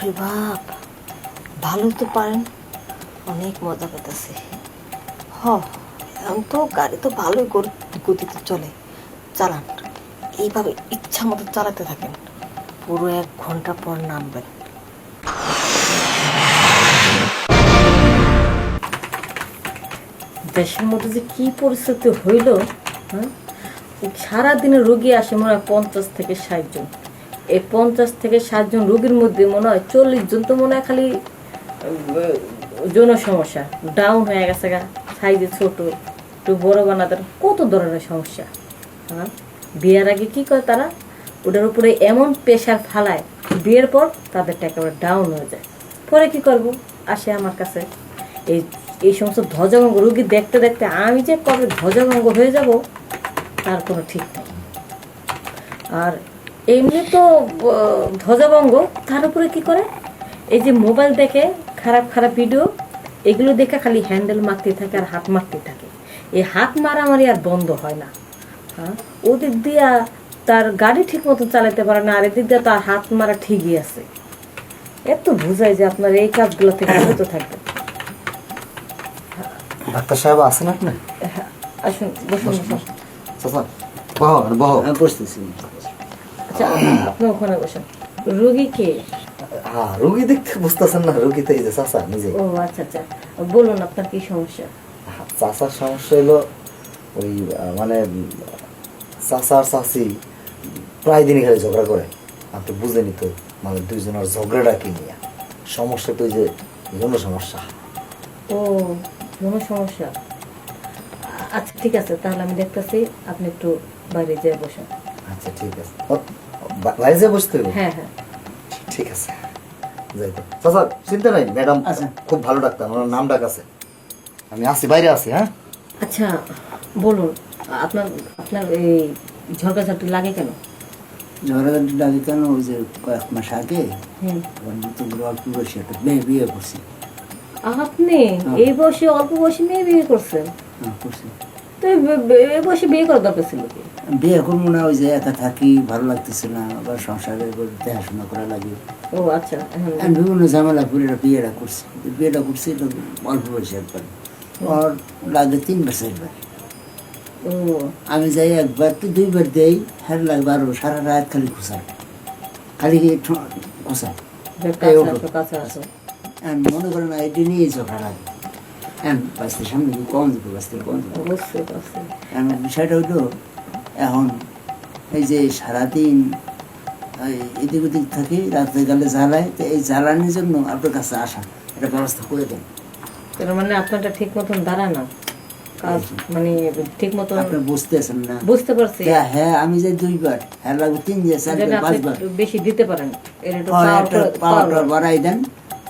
বাপরে বাপ, ভালো তো পারেন, অনেক মজা পেতেছে। এখন তো গাড়ি তো ভালোই গতিতে চলে, চালান, এইভাবে ইচ্ছা মতো চালাতে থাকেন, পুরো 1 ঘন্টা পর নামবেন। দেশের মধ্যে যে কি পরিস্থিতি হইল, হ্যাঁ, সারাদিনে রোগী আসে মনে হয় 50 থেকে 60 জন। এই 50 থেকে 60 জন রোগীর মধ্যে মনে হয় 40 জন তো মনে হয় খালি যৌন সমস্যা, ডাউন হয়ে গেছে গা, সাইজে ছোট, একটু বড় বানাতে, কত ধরনের সমস্যা। হ্যাঁ, বিয়ের আগে কি করে তারা, ওটার উপরে এমন প্রেশার ফালায়, বিয়ের পর তাদেরটা একেবারে ডাউন হয়ে যায়। পরে কি করব, আসে আমার কাছে এই এই সমস্ত ধ্বজভঙ্গ রোগী দেখতে দেখতে আমি যে কবে ধ্বজভঙ্গ হয়ে যাব তার কোনো ঠিক নেই। আর এমনি তো ধ্বজভঙ্গ, তার উপরে কি করে, এই যে মোবাইল দেখে খারাপ খারাপ ভিডিও, এগুলো দেখে খালি হ্যান্ডেল মারতে থাকে আর হাত মারতে থাকে। এই হাত মারামারি আর বন্ধ হয় না। হ্যাঁ, ওদিক দিয়া তার গাড়ি ঠিক মতো চালাতে পারে না, আর এদিক দিয়ে তার হাত মারা ঠিকই আছে। এত বোঝায় যে আপনার এই কাজগুলো থেকে বিরত থাকবেন। ডাক্তার সাহেব আছেন আপনি? আসুন, বসুন বসুন। বসতেছি। আচ্ছা, আপনি ওখানে বসেন। রোগী কে? হ্যাঁ, রোগী দেখতে বুঝতেছেন না, রোগী তো এই যে চাচা নিজে। ও আচ্ছা আচ্ছা, বলুন আপনার কি সমস্যা। চাচার সমস্যা হলো ওই মানে চাচা আর চাচি প্রায় দিনই খালি ঝগড়া করে। আপনি বুঝেনি তো, মানে দুইজনের ঝগড়াটা কি নিয়ে সমস্যা, তো যে যৌন সমস্যা। ও, যৌন সমস্যা। আচ্ছা ঠিক আছে, তাহলে আমি দেখতেছি, আপনি একটু বাইরে যেয়ে বসেন। আচ্ছা ঠিক আছে, বাইরে যেয়ে বসতে হবে? হ্যাঁ হ্যাঁ, ঠিক আছে, যাই তো। চাচা চিন্তা নাই, ম্যাডাম খুব ভালো ডাক্তার, ওনার নাম ডাক আছে। আমি আসি, বাইরে আসি। হ্যাঁ আচ্ছা বলুন, আপনার আপনার এই ঝগড়াঝাটি লাগে কেন? ঝগড়াঝাটি লাগে কেন, ওই যে কয়েক মাস আগে হুম, নতুন অল্প বয়সে একটা মেয়ে বিয়ে করছি। আপনি এই বয়সে, অল্প বয়সে মেয়ে বিয়ে করছেন? করছি। তো এই বয়সে বিয়ে করার দরকার ছিল কি? বিয়ে করবো না, ওই যে একা থাকি, ভালো লাগতেছে না, আবার সংসারে দেখাশোনা করা লাগে। ও আচ্ছা, আমি বিভিন্ন ঝামেলা করে বিয়েটা করছি। বিয়েটা করছি তো অল্প বয়সে একবার, ওর লাগে 3 বছর একবার। ও আমি যাই একবার কি 2বার দেই, হ্যাঁ লাগবে আরো সারা রাত খালি খোঁচা, খালি খোঁচা। কাছে আসো। মনে করেন এটি নিয়ে ঝগড়া লাগে। বাঁচতে সামনে কম দেবো, বাঁচতে কম দেবো। অবশ্যই অবশ্যই। বিষয়টা হইলো, এখন এই যে সারাদিন এদিক ওদিক থাকি, রাত্রে গেলে জ্বালায়, তো এই জ্বালানির জন্য আপনার কাছে আসা, একটা ব্যবস্থা করে দেন। তার মানে আপনারটা ঠিক মতন দাঁড়া না কাজ, মানে ঠিক মতন আপনি বুঝতেছেন না? বুঝতে পারছি। হ্যাঁ, আমি যে 2বার, হ্যাঁ লাগবে 3 দিয়ে 4 যেটা আপনি 5বার একটু বেশি দিতে পারেন, এর একটু পাওয়ারটা বাড়াই দেন,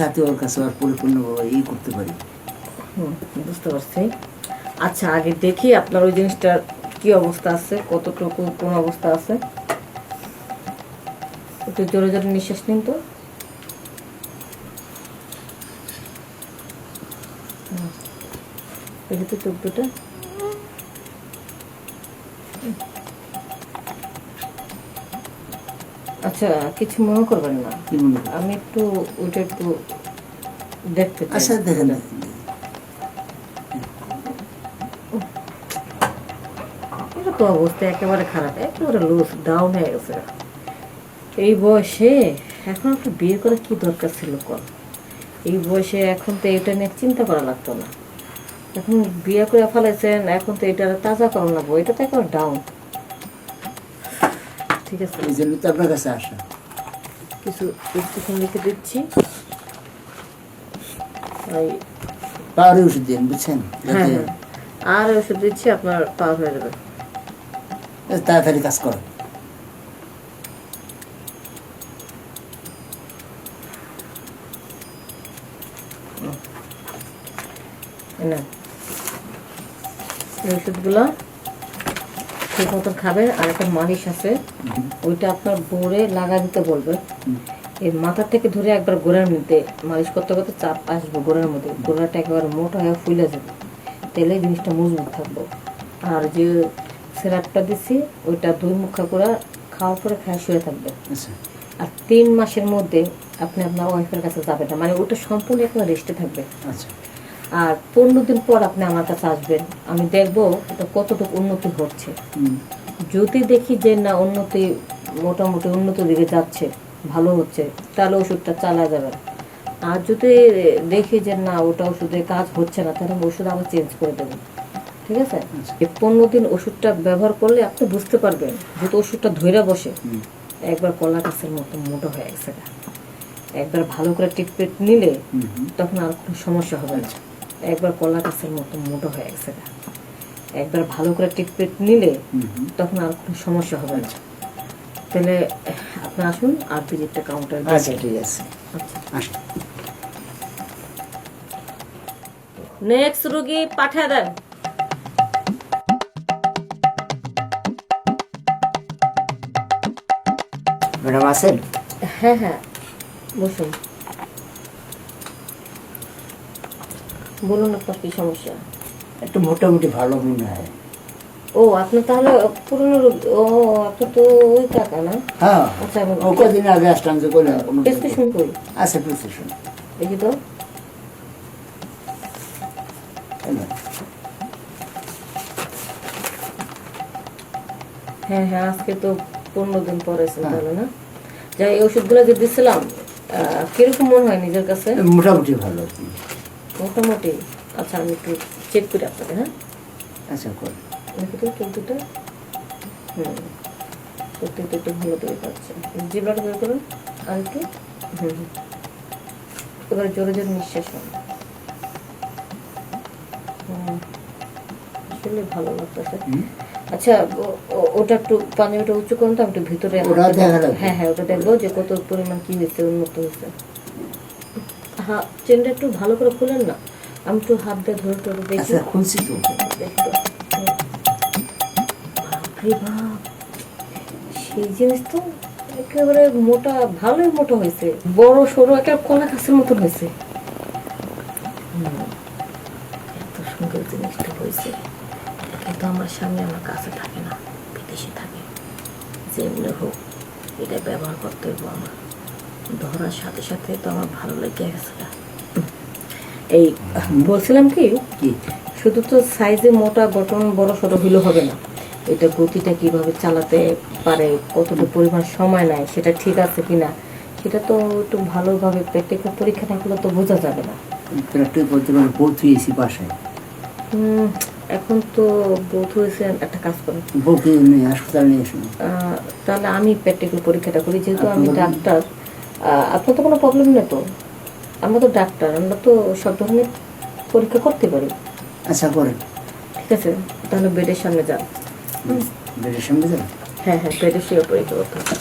যাতে ওর কাছে আর পরিপূর্ণভাবে করতে পারি। বুঝতে পারছি। আচ্ছা আগে দেখি আপনার ওই জিনিসটার কি অবস্থা আছে, কতটুকু কোন অবস্থা আছে। একটু জোরে জোরে নিঃশ্বাস নিন তো। দেখি তো চোখ দুটো। আচ্ছা, কিছু মনে করবেন না, কি মনে করেন? আমি একটু ওইটা একটু দেখতে চাই। আচ্ছা দেখেন। এটা তো অবস্থা একেবারে খারাপ, একেবারে লুজ ডাউন হয়ে গেছে। এই বয়সে এখন একটু বিয়ে করে কি দরকার ছিল কর? এই বয়সে এখন তো এটা নিয়ে চিন্তা করা লাগতো না। এখন বিয়ে করে ফেলেছেন, এখন তো এটা তাজা করা লাগবো, এটা তো একেবারে ডাউন। ঠিক আছে, এই জন্য তো আপনার কাছে আসা। কিছু প্রেসক্রিপশন লিখে দিচ্ছি। পাওয়ারের ওষুধ দিন, বুঝছেন, হ্যাঁ হ্যাঁ, আর ওষুধ দিচ্ছি, আপনার পাওয়ার হয়ে যাবে। তাড়াতাড়ি কাজ করো। না, এই ওষুধগুলো ঠিক মতন খাবে। আর একটা মালিশ আছে, ওইটা আপনার বোরে লাগা দিতে বলবে। এই মাথা থেকে ধরে একবার গোড়ার মধ্যে মালিশ করতে করতে চাপ আসবে গোড়ার মধ্যে, গোড়াটা একেবারে মোটা হয়ে ফুলে যাবে, তাহলে জিনিসটা মজবুত থাকবে। আর যে সিরাপটা দিচ্ছি ওইটা 2 মুখা করে খাওয়ার পরে খায় শুয়ে থাকবে। আচ্ছা, আর 3 মাসের মধ্যে আপনি আপনার ওয়াইফের কাছে যাবেন না, মানে ওটা সম্পূর্ণ আপনার রেস্টে থাকবে। আচ্ছা আর 15 দিন পর আপনি আমার কাছে আসবেন, আমি দেখবো এটা কতটুকু উন্নতি হচ্ছে। যদি দেখি যে না উন্নতি, মোটামুটি উন্নত দিকে যাচ্ছে, ভালো হচ্ছে, তাহলে ওষুধটা চালা যাবে। আর যদি দেখি যে না ওটা ওষুধে কাজ হচ্ছে না, তাহলে ওষুধ আবার চেঞ্জ করে দেবেন, ঠিক আছে? এই 15 দিন ওষুধটা ব্যবহার করলে আপনি বুঝতে পারবেন, যেহেতু ওষুধটা ধইরা বসে, একবার কলা গাছের মতো মোটা হয়ে গেছে। একবার ভালো করে ট্রিটমেন্ট নিলে তখন আর কোনো সমস্যা হবে না। একবার কলা গাছের মতো মোটা হয়ে গেছে, একবার ভালো করে ট্রিটমেন্ট নিলে তখন আর কোনো সমস্যা হবে না। তাহলে আপনি আসুন আর ভিজিটটা কাউন্টার। আচ্ছা ঠিক আছে, আসুন। নেক্সট রোগী পাঠিয়ে দেন। ম্যাডাম আছেন? হ্যাঁ হ্যাঁ, বসুন, বলুন আপনার কি সমস্যা। একটু মোটামুটি ভালো মনে হয়। ও আপনি তাহলে পুরনো রোগী। ও আপনি তো ওই কাকা না? হ্যাঁ, আচ্ছা, ও কদিন আগে আসলাম যে করে প্রেসক্রিপশন কই? আছে প্রেসক্রিপশন, দেখি তো। হ্যাঁ হ্যাঁ, আজকে তো 15 দিন পরে এসেছেন তাহলে না? যাই, এই ওষুধগুলো যে দিছিলাম কিরকম মনে হয় নিজের কাছে? মোটামুটি ভালো। মোটামুটি। আচ্ছা, আমি একটু চেক করি আপনাকে। হ্যাঁ আচ্ছা কর, দেখি তো চোখ দুটো। সত্যি তো একটু ভালো তৈরি পাচ্ছে। জিব্লাটা বের করুন আর একটু। এবারে জোরে জোরে নিঃশ্বাস নেন। আসলে ভালো লাগতেছে। আচ্ছা, ওটা একটু পাঞ্জাবিটা উঁচু করুন তো, আমি একটু ভিতরে। হ্যাঁ হ্যাঁ, ওটা দেখবো যে কত পরিমাণ কি হয়েছে, উন্নত হয়েছে। হ্যাঁ, চেনটা একটু ভালো করে খুলেন না, আমি একটু হাত দিয়ে ধরে ধরে দেখি। খুলছি তো। বাপরে বাপ, সেই জিনিস তো একেবারে মোটা, ভালোই মোটা হয়েছে, বড় সরু একটা কলা গাছের মতন হয়েছে। এত সুন্দর জিনিসটা হয়েছে, কিন্তু আমার সামনে আমার কাছে থাকে না, বিদেশে থাকে। যেমনি হোক এটা ব্যবহার করতে হইব আমার। ধরার সাথে সাথে তো আমার ভালো লেগে গেছে। এই বলছিলাম কি, শুধু তো সাইজে মোটা, গঠন বড় সড়ো হইলে হবে না, এটা গতিটা কিভাবে চালাতে পারে, কতটুকু পরিমাণ সময় নেয়, সেটা ঠিক আছে কিনা, সেটা তো একটু ভালোভাবে প্র্যাকটিক্যাল পরীক্ষা না করলে তো বোঝা যাবে না। বাসায় এখন তো বোধ হয়েছে, একটা কাজ করেন, হাসপাতাল নিয়ে আসুন। তাহলে আমি প্র্যাকটিক্যাল পরীক্ষাটা করি, যেহেতু আমি ডাক্তার। আপনার তো কোনো প্রবলেম নেই তো? আমরা তো ডাক্তার, আমরা তো সব ধরনের পরীক্ষা করতে পারি। আচ্ছা করেন, ঠিক আছে, তাহলে বেডের সামনে যান। বেডের সামনে যান? হ্যাঁ হ্যাঁ, বেডের শুয়ে পরীক্ষা করতে হবে।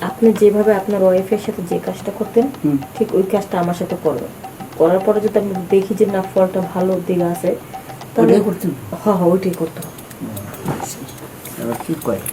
আপনি যেভাবে আপনার ওয়াইফের সাথে যে কাজটা করতেন, ঠিক ওই কাজটা আমার সাথে করবেন। করার পরে যদি আমি দেখি যে না ফলটা ভালো দিকে আছে, তাহলে করতে হ্যাঁ হ্যাঁ, ওইটাই করতে হবে। কি কয়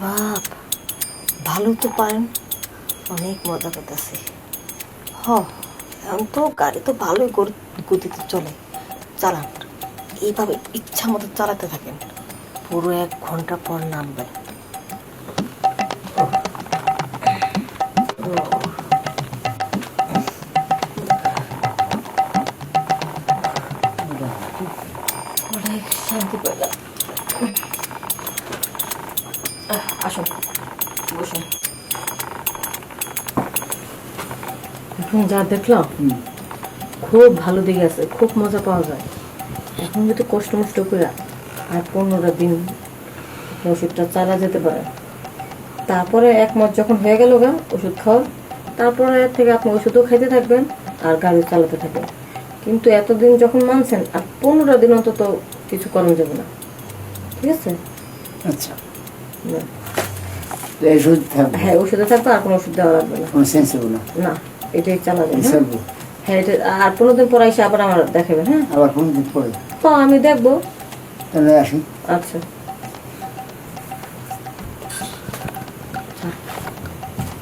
বাপ, ভালো তো পারেন, অনেক মজা করতেছে। এখন তো গাড়ি তো ভালোই গতিতে চলে, চালান, এইভাবে ইচ্ছা মতো চালাতে থাকেন, পুরো 1 ঘন্টা পর নামবেন। অনেক শান্তি পেলাম। আসুন, বসুন। এখন যা দেখলাম খুব ভালো দিকে আছে, খুব মজা পাওয়া যায়। এখন যদি কষ্ট মষ্ট করে আর 15 দিন ওষুধটা চালা যেতে পারে, তারপরে 1 মাস যখন হয়ে গেল গা ওষুধ খাওয়া, তারপরে এর থেকে আপনি ওষুধও খাইতে থাকবেন আর গাড়ি চালাতে থাকবেন। কিন্তু এতদিন যখন মানছেন, আর 15 দিন অন্তত কিছু করানো যাবে না, ঠিক আছে? আচ্ছা, ওষুধ থাকবে? হ্যাঁ, ওষুধে থাকবে, আর কোনো ওষুধ দেওয়া লাগবে না। কোনো সেন্স হবে না? না, এটাই চালাবেন। হ্যাঁ এটা আর 15 দিন পর এসে আবার আমার দেখাবেন। হ্যাঁ আবার কোন দিন পরে হ্যাঁ আমি দেখবো। তাহলে আসি। আচ্ছা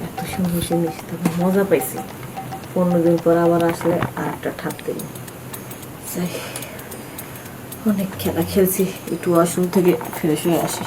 এত সুন্দর জিনিস তো মজা পাইছি। 15 দিন পর আবার আসলে আর একটা ঠাপ দেব। যাই, অনেক খেলা খেলছি, একটু ওয়াশরুম থেকে ফ্রেশ হয়ে আসি।